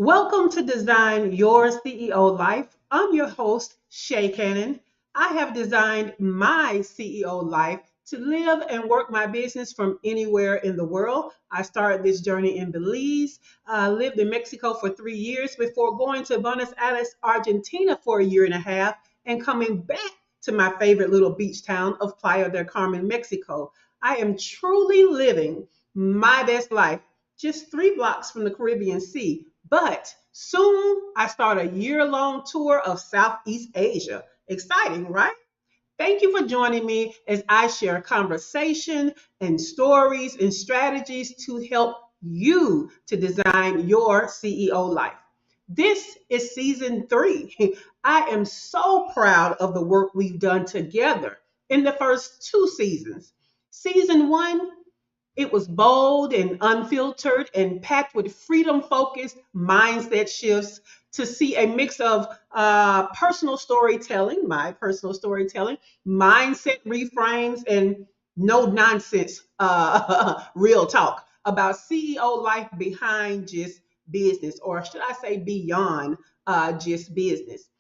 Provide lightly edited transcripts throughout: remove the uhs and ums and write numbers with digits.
Welcome to Design Your CEO Life. I'm your host, Shay Cannon. I have designed my CEO life to live and work my business from anywhere in the world. I started this journey in Belize, lived in Mexico for 3 years before going to Buenos Aires, Argentina for a year and a half, and coming back to my favorite little beach town of Playa del Carmen, Mexico. I am truly living my best life just 3 blocks from the Caribbean Sea. But soon I start a year-long tour of Southeast Asia. Exciting, right? Thank you for joining me as I share conversation and stories and strategies to help you to design your CEO life. This is season 3. I am so proud of the work we've done together in the first 2 seasons. Season 1, it was bold and unfiltered and packed with freedom focused mindset shifts to see a mix of personal storytelling, my personal storytelling, mindset reframes, and no nonsense real talk about CEO life behind just business, or should I say beyond just business.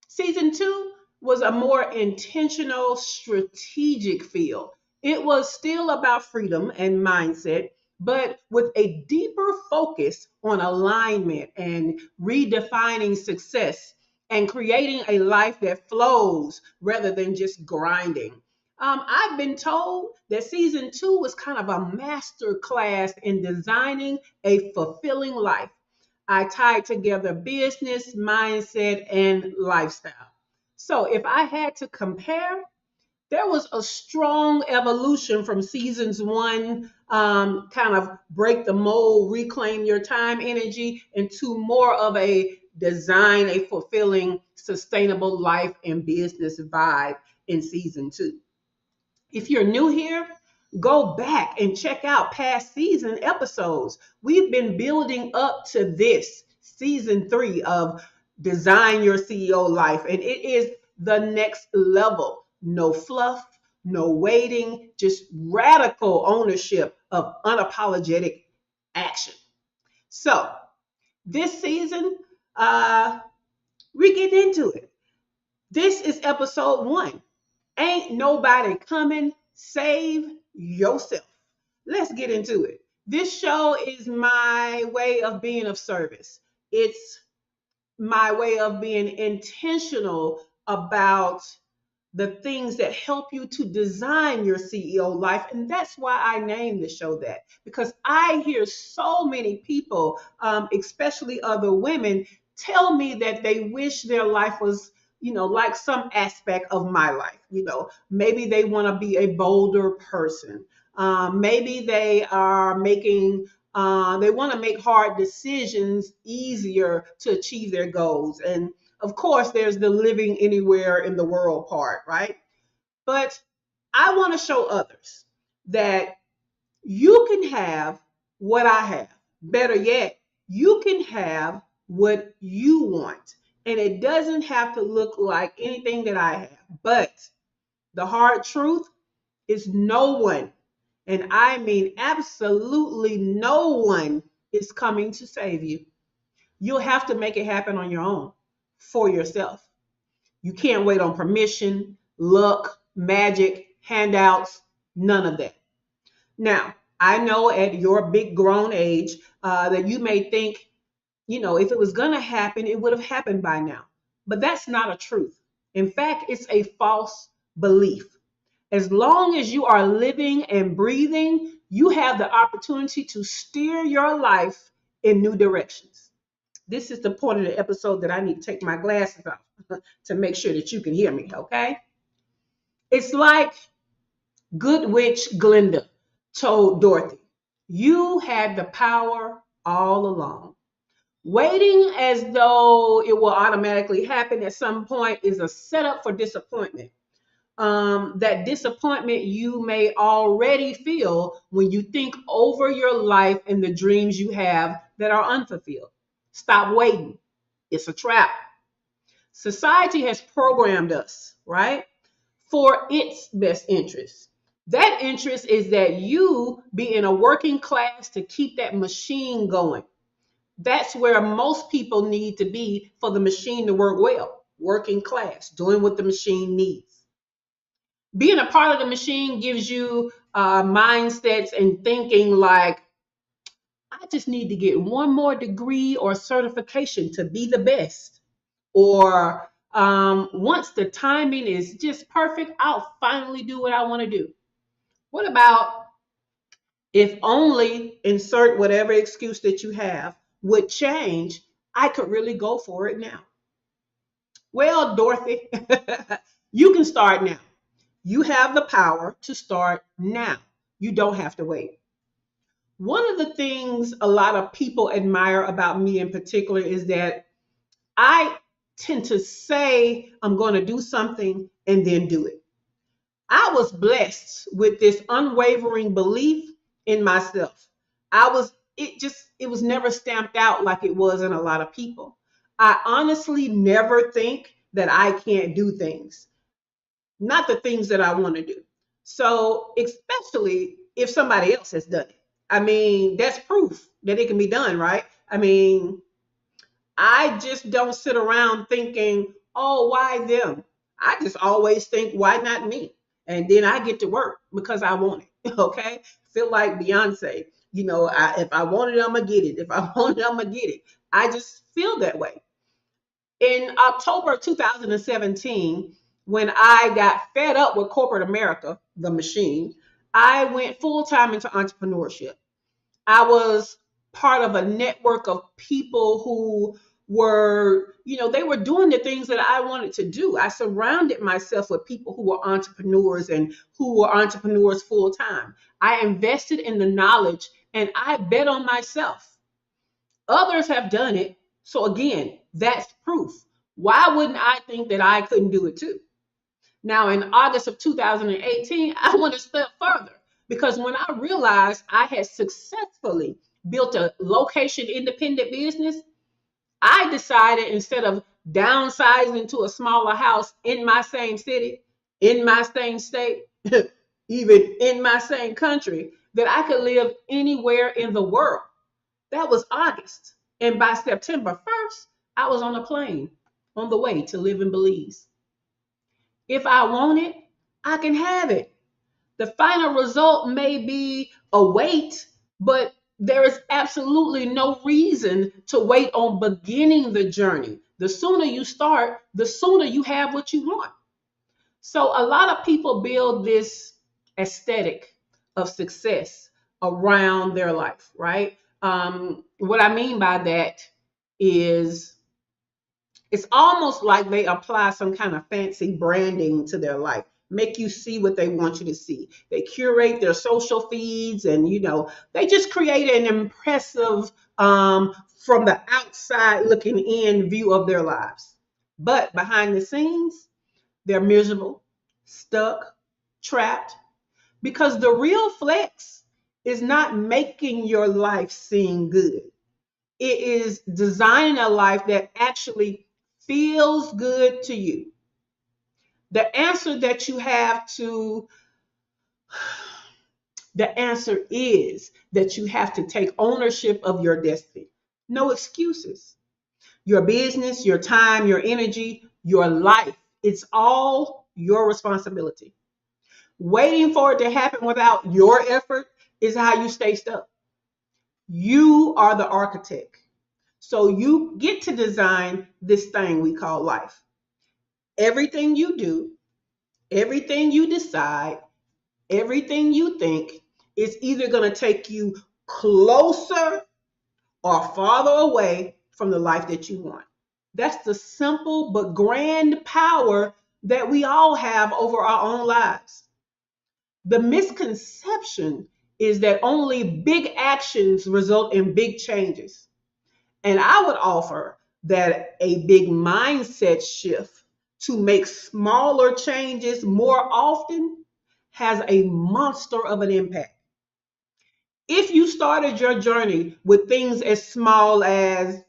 Season 2 was a more intentional, strategic feel. It was still about freedom and mindset, but with a deeper focus on alignment and redefining success and creating a life that flows rather than just grinding. I've been told that season 2 was kind of a master class in designing a fulfilling life. I tied together business, mindset, and lifestyle. So if I had to compare, there was a strong evolution from seasons 1, kind of break the mold, reclaim your time energy, into more of a design, a fulfilling, sustainable life and business vibe in season 2. If you're new here, go back and check out past season episodes. We've been building up to this season 3 of Design Your CEO Life, and it is the next level. No fluff, no waiting, just radical ownership of unapologetic action. So, this season, we get into it. This is episode 1. Ain't nobody coming. Save yourself. Let's get into it. This show is my way of being of service. It's my way of being intentional about the things that help you to design your CEO life. And that's why I named the show that, because I hear so many people, especially other women, tell me that they wish their life was, like some aspect of my life. Maybe they want to be a bolder person. Maybe they are they want to make hard decisions easier to achieve their goals. And of course, there's the living anywhere in the world part, right? But I want to show others that you can have what I have. Better yet, you can have what you want. And it doesn't have to look like anything that I have. But the hard truth is no one, and I mean absolutely no one, is coming to save you. You'll have to make it happen on your own for yourself. You can't wait on permission, luck, magic, handouts, none of that. Now, I know at your big grown age that you may think, if it was going to happen, it would have happened by now. But that's not a truth. In fact, it's a false belief. As long as you are living and breathing, you have the opportunity to steer your life in new directions. This is the point of the episode that I need to take my glasses off to make sure that you can hear me, okay? It's like Good Witch Glinda told Dorothy, you had the power all along. Waiting as though it will automatically happen at some point is a setup for disappointment. That disappointment you may already feel when you think over your life and the dreams you have that are unfulfilled. Stop waiting. It's a trap. Society has programmed us, right, for its best interest. That interest is that you be in a working class to keep that machine going. That's where most people need to be for the machine to work well. Working class, doing what the machine needs. Being a part of the machine gives you mindsets and thinking like, I just need to get one more degree or certification to be the best. Or once the timing is just perfect, I'll finally do what I want to do. What about if only insert whatever excuse that you have would change, I could really go for it now? Well, Dorothy, you can start now. You have the power to start now. You don't have to wait. One of the things a lot of people admire about me in particular is that I tend to say I'm going to do something and then do it. I was blessed with this unwavering belief in myself. It was never stamped out like it was in a lot of people. I honestly never think that I can't do things, not the things that I want to do. So, especially if somebody else has done it. I mean, that's proof that it can be done, right? I mean, I just don't sit around thinking, oh, why them? I just always think, why not me? And then I get to work because I want it. Okay. Feel like Beyonce, if I want it, I'm going to get it. If I want it, I'm going to get it. I just feel that way. In October of 2017, when I got fed up with corporate America, the machine, I went full time into entrepreneurship. I was part of a network of people who they were doing the things that I wanted to do. I surrounded myself with people who were entrepreneurs and who were entrepreneurs full time. I invested in the knowledge and I bet on myself. Others have done it. So again, that's proof. Why wouldn't I think that I couldn't do it too? Now, in August of 2018, I went a step further because when I realized I had successfully built a location independent business, I decided instead of downsizing to a smaller house in my same city, in my same state, even in my same country, that I could live anywhere in the world. That was August. And by September 1st, I was on a plane on the way to live in Belize. If I want it, I can have it. The final result may be a wait, but there is absolutely no reason to wait on beginning the journey. The sooner you start, the sooner you have what you want. So a lot of people build this aesthetic of success around their life, right? What I mean by that is it's almost like they apply some kind of fancy branding to their life, make you see what they want you to see. They curate their social feeds and, they just create an impressive, from the outside looking in view of their lives. But behind the scenes, they're miserable, stuck, trapped, because the real flex is not making your life seem good. It is designing a life that actually feels good to you. The answer that you have to, the answer is that you have to take ownership of your destiny. No excuses. Your business, your time, your energy, your life, it's all your responsibility. Waiting for it to happen without your effort is how you stay stuck. You are the architect. So you get to design this thing we call life. Everything you do, everything you decide, everything you think is either going to take you closer or farther away from the life that you want. That's the simple but grand power that we all have over our own lives. The misconception is that only big actions result in big changes. And I would offer that a big mindset shift to make smaller changes more often has a monster of an impact. If you started your journey with things as small as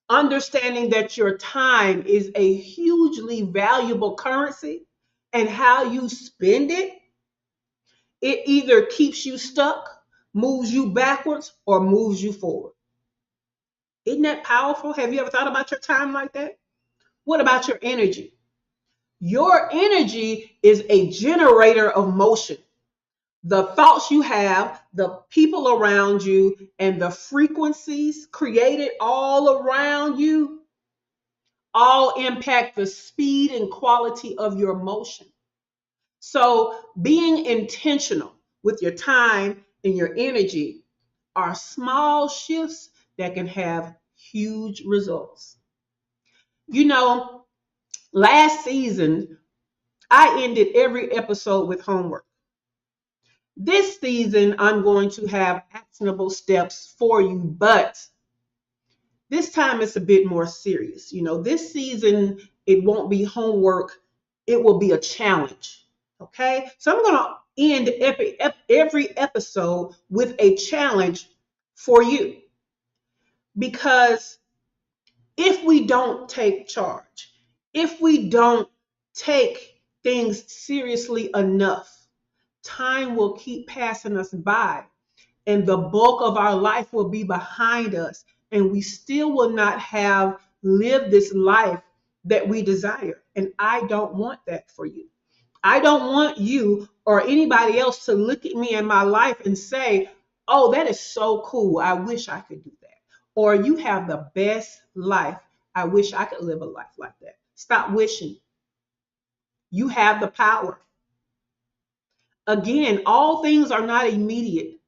understanding that your time is a hugely valuable currency and how you spend it, it either keeps you stuck, moves you backwards, or moves you forward. Isn't that powerful? Have you ever thought about your time like that? What about your energy? Your energy is a generator of motion. The thoughts you have, the people around you, and the frequencies created all around you all impact the speed and quality of your motion. So, being intentional with your time and your energy are small shifts that can have huge results. You know, last season, I ended every episode with homework. This season, I'm going to have actionable steps for you, but this time it's a bit more serious. This season, it won't be homework, it will be a challenge. Okay, so I'm going to end every episode with a challenge for you, because if we don't take charge, if we don't take things seriously enough, time will keep passing us by, and the bulk of our life will be behind us, and we still will not have lived this life that we desire. And I don't want that for you. I don't want you or anybody else to look at me in my life and say, oh, that is so cool. I wish I could do that. Or you have the best life. I wish I could live a life like that. Stop wishing. You have the power. Again, all things are not immediate.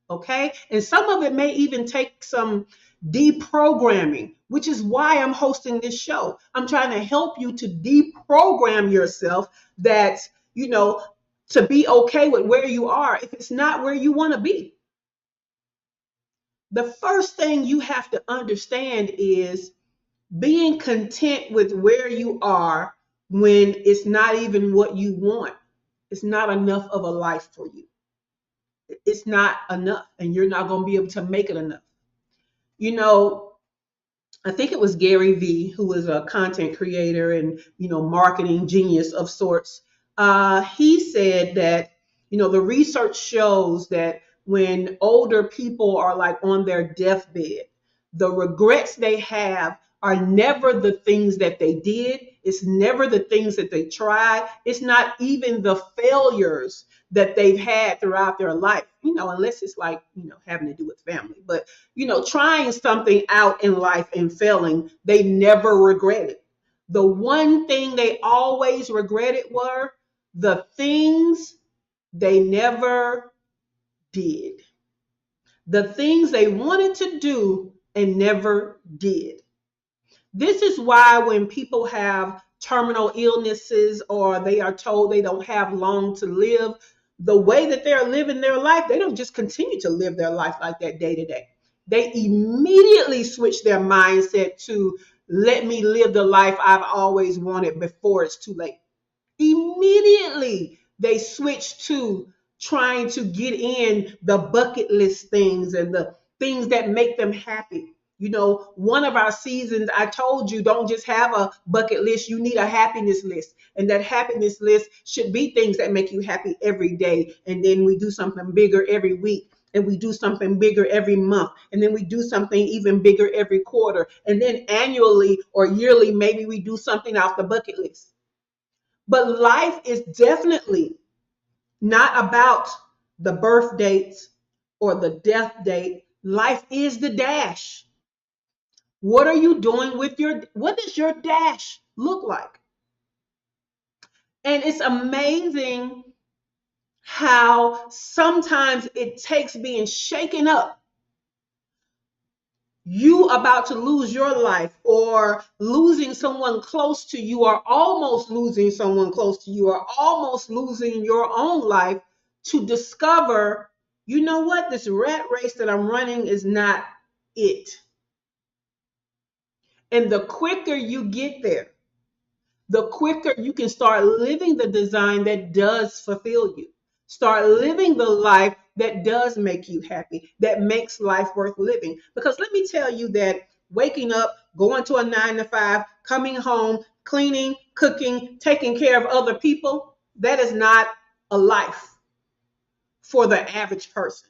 Okay. And some of it may even take some deprogramming, which is why I'm hosting this show. I'm trying to help you to deprogram yourself that, to be okay with where you are if it's not where you want to be. The first thing you have to understand is being content with where you are when it's not even what you want. It's not enough of a life for you. It's not enough, and you're not going to be able to make it enough. I think it was Gary Vee, who is a content creator and, marketing genius of sorts. He said that, the research shows that when older people are like on their deathbed, the regrets they have are never the things that they did. It's never the things that they tried. It's not even the failures that they've had throughout their life, unless it's like, having to do with family. But, trying something out in life and failing, they never regret it. The one thing they always regretted were the things they never did. The things they wanted to do and never did. This is why when people have terminal illnesses or they are told they don't have long to live, the way that they're living their life, they don't just continue to live their life like that day to day. They immediately switch their mindset to, let me live the life I've always wanted before it's too late. Immediately they switch to trying to get in the bucket list things and the things that make them happy. One of our seasons, I told you, don't just have a bucket list, you need a happiness list. And that happiness list should be things that make you happy every day. And then we do something bigger every week. And we do something bigger every month. And then we do something even bigger every quarter. And then annually or yearly, maybe we do something off the bucket list. But life is definitely not about the birth dates or the death date. Life is the dash. What are you doing with what does your dash look like? And it's amazing how sometimes it takes being shaken up. You about to lose your life or losing someone close to you or almost losing someone close to you or almost losing your own life to discover, what, this rat race that I'm running is not it. And the quicker you get there, the quicker you can start living the design that does fulfill you. Start living the life that does make you happy, that makes life worth living. Because let me tell you that waking up, going to a 9 to 5, coming home, cleaning, cooking, taking care of other people, that is not a life for the average person.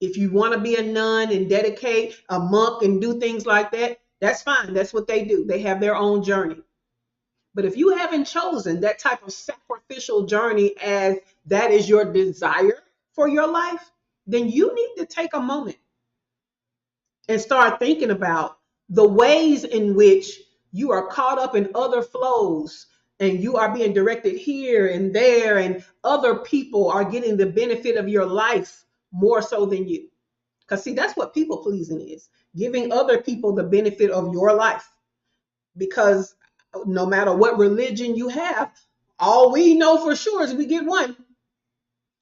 If you want to be a nun and dedicate a monk and do things like that, that's fine. That's what they do. They have their own journey. But if you haven't chosen that type of sacrificial journey as that is your desire for your life, then you need to take a moment and start thinking about the ways in which you are caught up in other flows and you are being directed here and there, and other people are getting the benefit of your life more so than you. Because, see, that's what people pleasing is, giving other people the benefit of your life. Because no matter what religion you have, all we know for sure is we get one.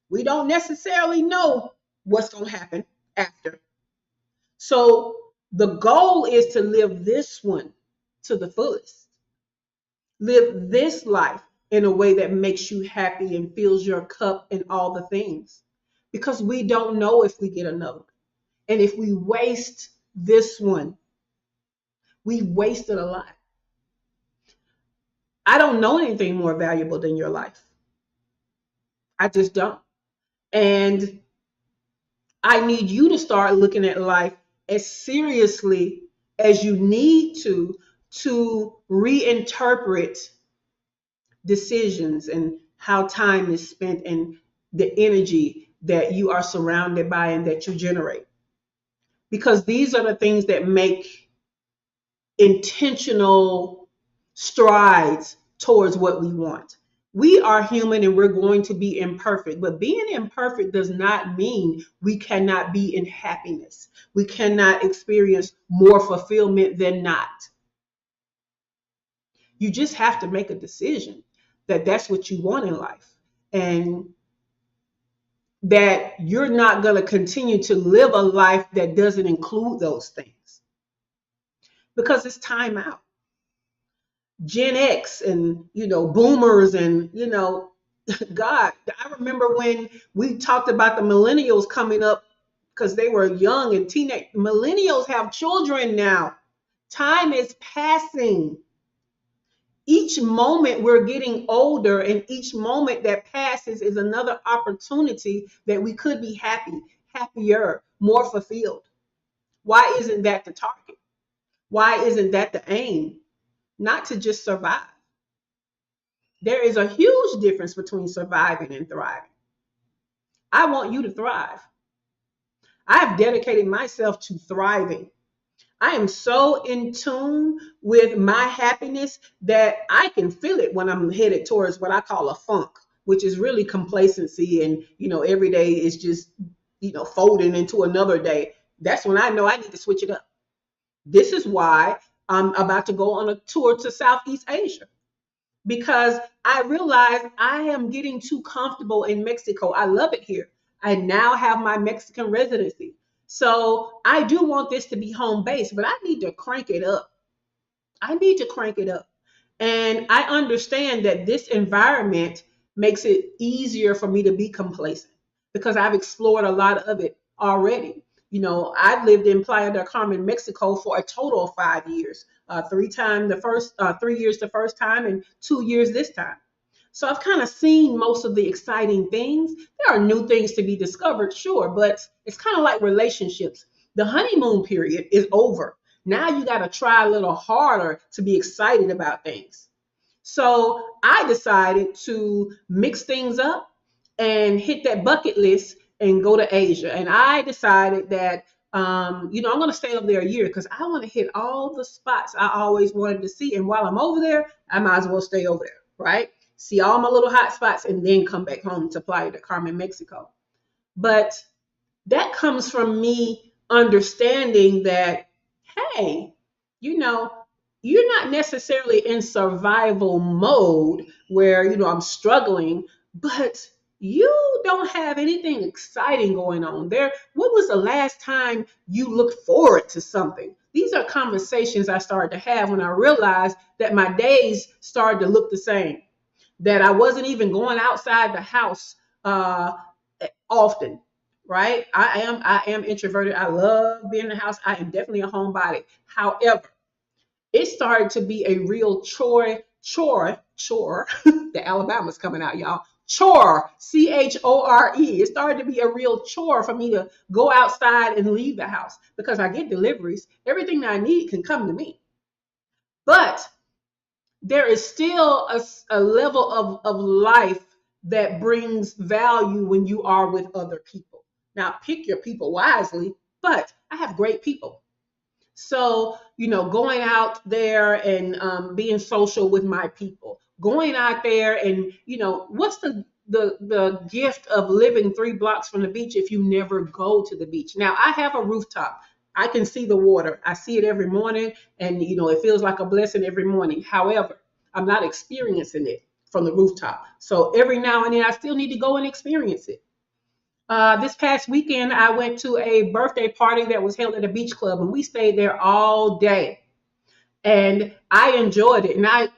We don't necessarily know what's going to happen after. So the goal is to live this one to the fullest. Live this life in a way that makes you happy and fills your cup and all the things. Because we don't know if we get another. And if we waste this one, we wasted a lot. I don't know anything more valuable than your life. I just don't. And I need you to start looking at life as seriously as you need to reinterpret decisions and how time is spent and the energy that you are surrounded by and that you generate. Because these are the things that make intentional strides towards what we want. We are human and we're going to be imperfect, but being imperfect does not mean we cannot be in happiness. We cannot experience more fulfillment than not. You just have to make a decision that that's what you want in life, and that you're not going to continue to live a life that doesn't include those things, because it's time out. Gen X and, boomers and, God, I remember when we talked about the millennials coming up because they were young and teenage. Millennials have children now. Time is passing. Each moment we're getting older, and each moment that passes is another opportunity that we could be happy, happier, more fulfilled. Why isn't that the target? Why isn't that the aim? Not to just survive. There is a huge difference between surviving and thriving. I want you to thrive. I've dedicated myself to thriving. I am so in tune with my happiness that I can feel it when I'm headed towards what I call a funk, which is really complacency. And, every day is just, folding into another day. That's when I know I need to switch it up. This is why I'm about to go on a tour to Southeast Asia, because I realize I am getting too comfortable in Mexico. I love it here. I now have my Mexican residency. So I do want this to be home base, but I need to crank it up. I need to crank it up. And I understand that this environment makes it easier for me to be complacent because I've explored a lot of it already. I've lived in Playa del Carmen, Mexico for a total of 5 years. 3 years the first time, and 2 years this time. So I've kind of seen most of the exciting things. There are new things to be discovered, sure, but it's kind of like relationships. The honeymoon period is over. Now you got to try a little harder to be excited about things. So I decided to mix things up and hit that bucket list and go to Asia. And I decided that, I'm going to stay over there a year because I want to hit all the spots I always wanted to see. And while I'm over there, I might as well stay over there, right? See all my little hot spots and then come back home to Playa del Carmen, Mexico. But that comes from me understanding that, hey, you're not necessarily in survival mode where, I'm struggling, but you don't have anything exciting going on there. When was the last time you looked forward to something? These are conversations I started to have when I realized that my days started to look the same, that I wasn't even going outside the house often, right? I am introverted. I love being in the house. I am definitely a homebody. However, it started to be a real chore. The Alabama's coming out, y'all. chore, chore. It started to be a real chore for me to go outside and leave the house because I get deliveries. Everything that I need can come to me. But there is still a level of life that brings value when you are with other people. Now, pick your people wisely, but I have great people. So, going out there and being social with my people, going out there and, what's the gift of living 3 blocks from the beach if you never go to the beach? Now, I have a rooftop. I can see the water. I see it every morning, and, it feels like a blessing every morning. However, I'm not experiencing it from the rooftop. So every now and then, I still need to go and experience it. This past weekend, I went to a birthday party that was held at a beach club, and we stayed there all day. And I enjoyed it. And I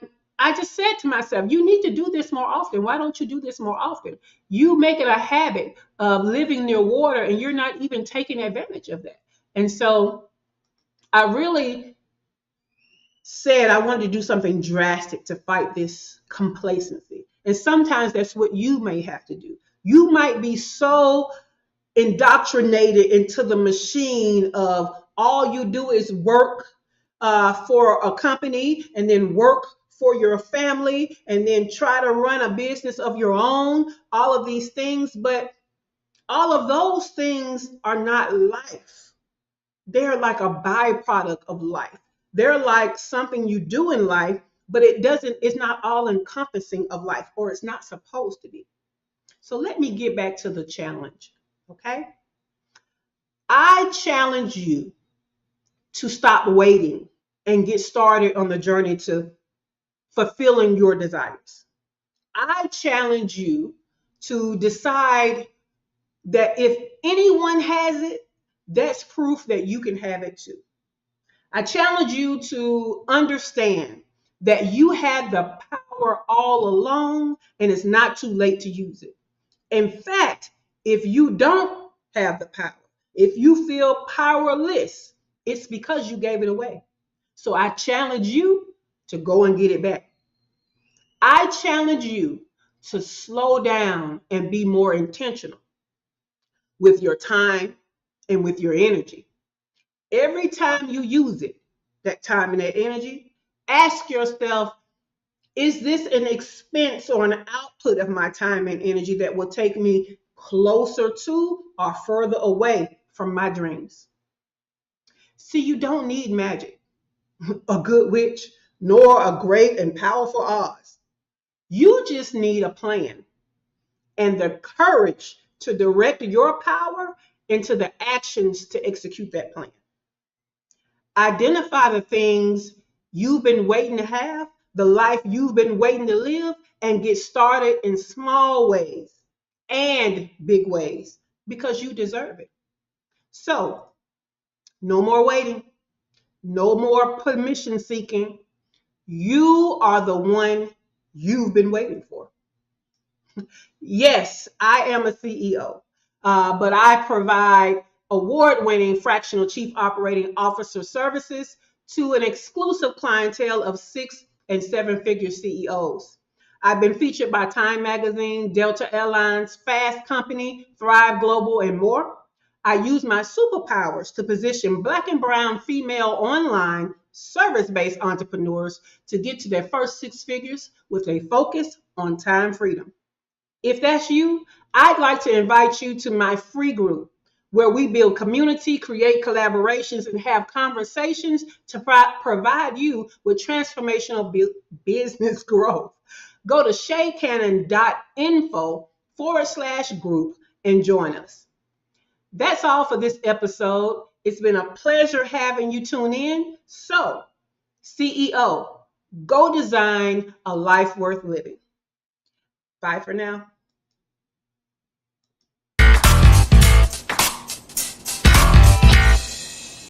just said to myself, you need to do this more often. Why don't you do this more often? You make it a habit of living near water, and you're not even taking advantage of that. And so I really said I wanted to do something drastic to fight this complacency. And sometimes that's what you may have to do. You might be so indoctrinated into the machine of all you do is work for a company and then work for your family and then try to run a business of your own, all of these things. But all of those things are not life. They're like a byproduct of life. They're like something you do in life, but it's not all encompassing of life, or it's not supposed to be. So let me get back to the challenge. Okay. I challenge you to stop waiting and get started on the journey to fulfilling your desires. I challenge you to decide that if anyone has it, that's proof that you can have it too. I challenge you to understand that you had the power all along and it's not too late to use it. In fact, if you don't have the power, if you feel powerless, it's because you gave it away. So I challenge you to go and get it back. I challenge you to slow down and be more intentional with your time and with your energy. Every time you use it, that time and that energy, ask yourself, is this an expense or an output of my time and energy that will take me closer to or further away from my dreams? See, you don't need magic, a good witch, nor a great and powerful Oz. You just need a plan and the courage to direct your power into the actions to execute that plan. Identify the things you've been waiting to have, the life you've been waiting to live, and get started in small ways and big ways because you deserve it. So, no more waiting, no more permission seeking. You are the one you've been waiting for. Yes, I am a CEO, but I provide award-winning fractional chief operating officer services to an exclusive clientele of 6 and 7 figure CEOs. I've been featured by Time Magazine, Delta Airlines, Fast Company, Thrive Global, and more. I use my superpowers to position Black and brown female online service-based entrepreneurs to get to their first 6 figures with a focus on time freedom. If that's you, I'd like to invite you to my free group where we build community, create collaborations, and have conversations to provide you with transformational business growth. Go to shaycannon.info/group and join us. That's all for this episode. It's been a pleasure having you tune in. So, CEO, go design a life worth living. Bye for now.